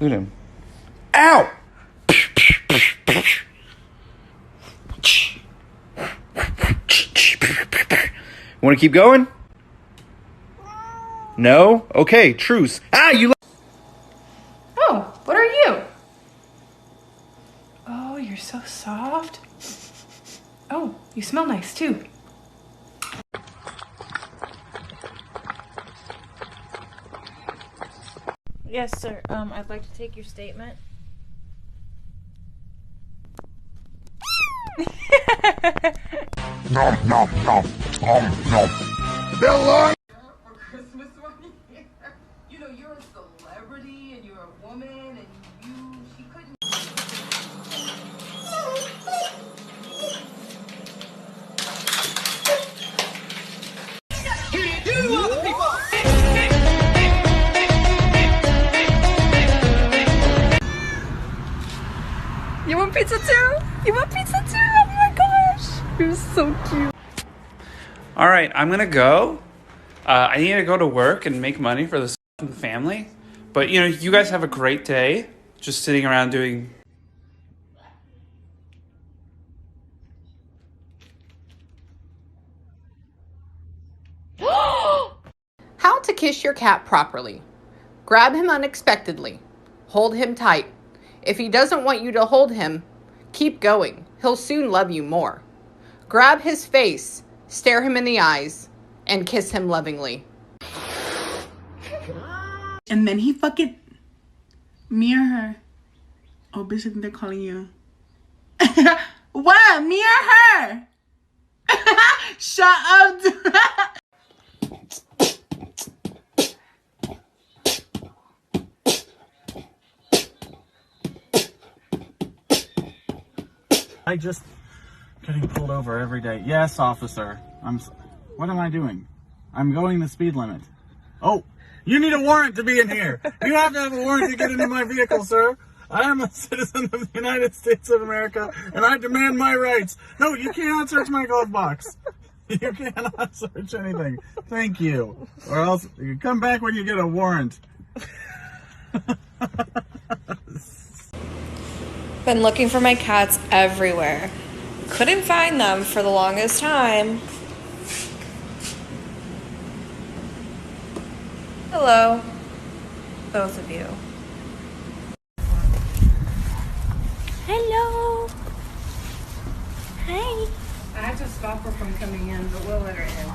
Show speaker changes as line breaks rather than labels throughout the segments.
Look at him. Ow! Want to keep going? No? Okay, truce. Ah, you.
Oh, what are you? Oh, you're so soft. Oh, you smell nice too.
Yes, sir. I'd like to take your statement.
Nom nom nom nom nom. Bella.
For Christmas one year, you know you're a celebrity and you're a woman and she couldn't. You are the people.
You want pizza too? You want pizza too? Oh my gosh. You're so cute.
All right, I'm gonna go. I need to go to work and make money for this family. But you know, you guys have a great day. Just sitting around doing.
How to kiss your cat properly. Grab him unexpectedly. Hold him tight. If he doesn't want you to hold him, keep going. He'll soon love you more. Grab his face, stare him in the eyes, and kiss him lovingly.
And then he fucking... Me or her? Oh, bitch, I think they're calling you. What? Me or her? Shut up.
I just getting pulled over every day. Yes, officer. What am I doing? I'm going the speed limit. Oh, you need a warrant to be in here. You have to have a warrant to get into my vehicle, sir. I am a citizen of the United States of America, and I demand my rights. No, you cannot search my glove box. You cannot search anything. Thank you. Or else you come back when you get a warrant.
Been looking for my cats everywhere. Couldn't find them for the longest time. Hello, both of you. Hello. Hi.
I had to stop her from coming in, but we'll let her in.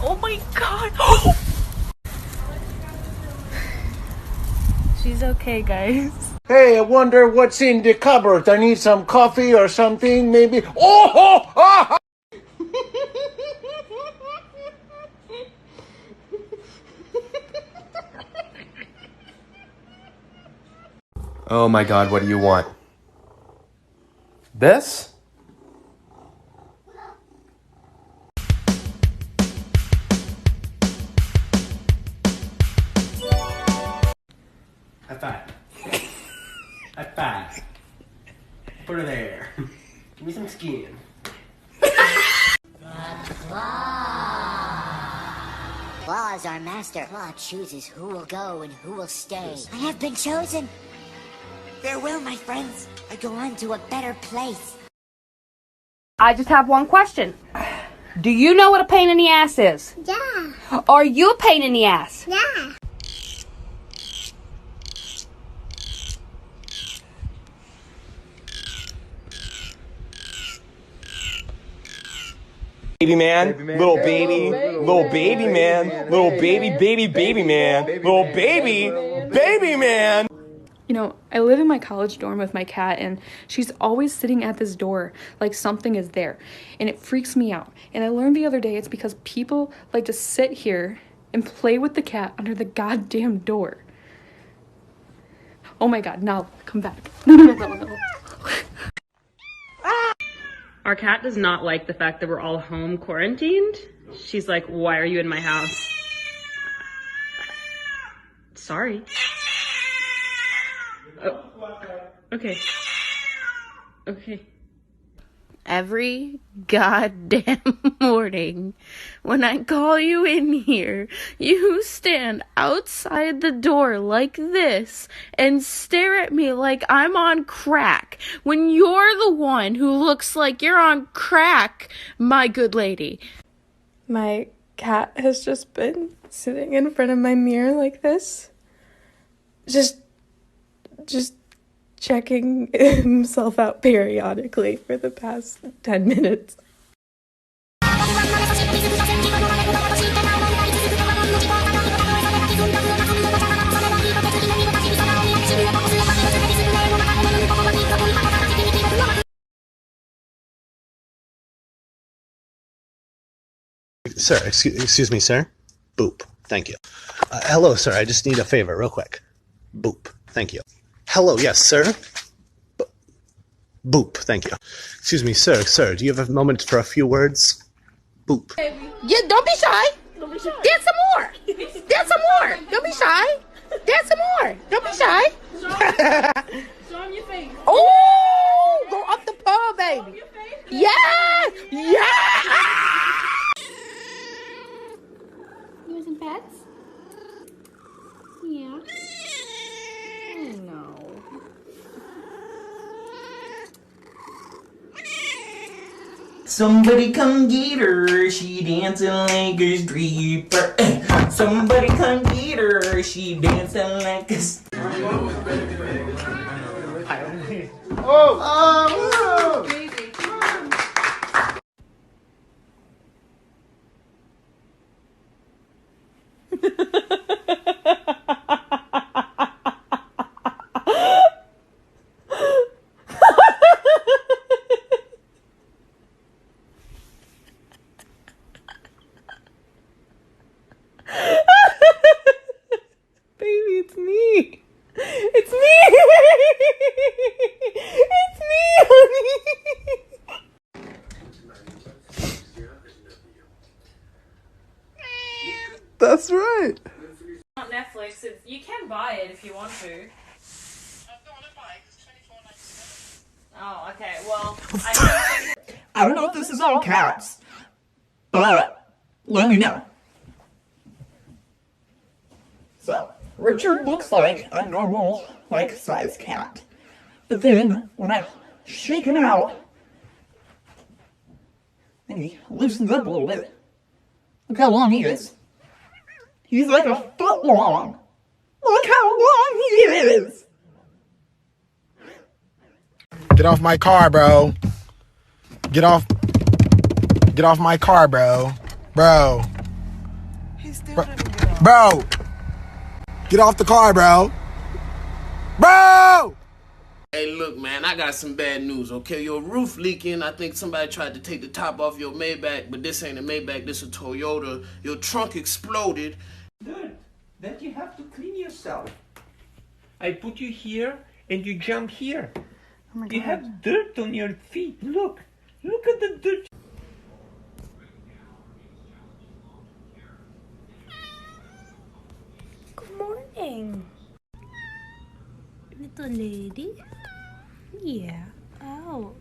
Oh my god. She's okay, guys.
Hey, I wonder what's in the cupboard. I need some coffee or something, maybe. Oh! Ah!
Oh my god, what do you want? This?
High five. High five. Put her there. Give me some skin.
Claw is our master. Claw chooses who will go and who will stay. I have been chosen. Farewell, my friends. I go on to a better place.
I just have one question. Do you know what a pain in the ass is?
Yeah.
Are you a pain in the ass?
Yeah.
Baby man, little baby man, little baby man, little baby man.
You know, I live in my college dorm with my cat, and she's always sitting at this door like something is there, and it freaks me out. And I learned the other day it's because people like to sit here and play with the cat under the goddamn door. Oh my god, now come back. No.
Our cat does not like the fact that we're all home quarantined. She's like, why are you in my house? Sorry. Oh. Okay. Okay.
Every goddamn morning when I call you in here, you stand outside the door like this and stare at me like I'm on crack when you're the one who looks like you're on crack, my good lady.
My cat has just been sitting in front of my mirror like this. Just checking himself out periodically for the past 10 minutes.
Sir, excuse me, sir. Boop. Thank you. Hello, sir. I just need a favor real quick. Boop. Thank you. Hello, yes, sir. Boop. Thank you. Excuse me, sir. Sir, do you have a moment for a few words? Boop.
Yeah, don't be shy. Dance some more. Dance some more. Don't be shy. Dance some more. Don't be shy.
Show him your face.
Oh, go up the pole, baby. Yeah. Yeah.
You want some pets? Yeah. No.
Somebody come get her, she dancing like a stripper. Somebody come get her, she dancing like a
Oh!
Baby, it's me. It's me. It's me, honey.
That's right.
On Netflix, you can buy it if you want to. Oh, okay. Well,
I don't know if this is all cats, but let me know. So, Richard looks like a normal, size cat. But then, when I shake him out, and he loosens up a little bit, look how long he is. He's like a foot long. Look how long he is!
Get off my car, bro. Get off my car, bro. Bro. Bro. Get off the car, bro. Bro!
Hey, look, man, I got some bad news, okay? Your roof leaking. I think somebody tried to take the top off your Maybach, but this ain't a Maybach, this is a Toyota. Your trunk exploded.
Dirt that you have to clean yourself. I put you here and you jump here.
Oh my God.
You have dirt on your feet. Look at the dirt.
Good morning. Little lady? Yeah. Oh.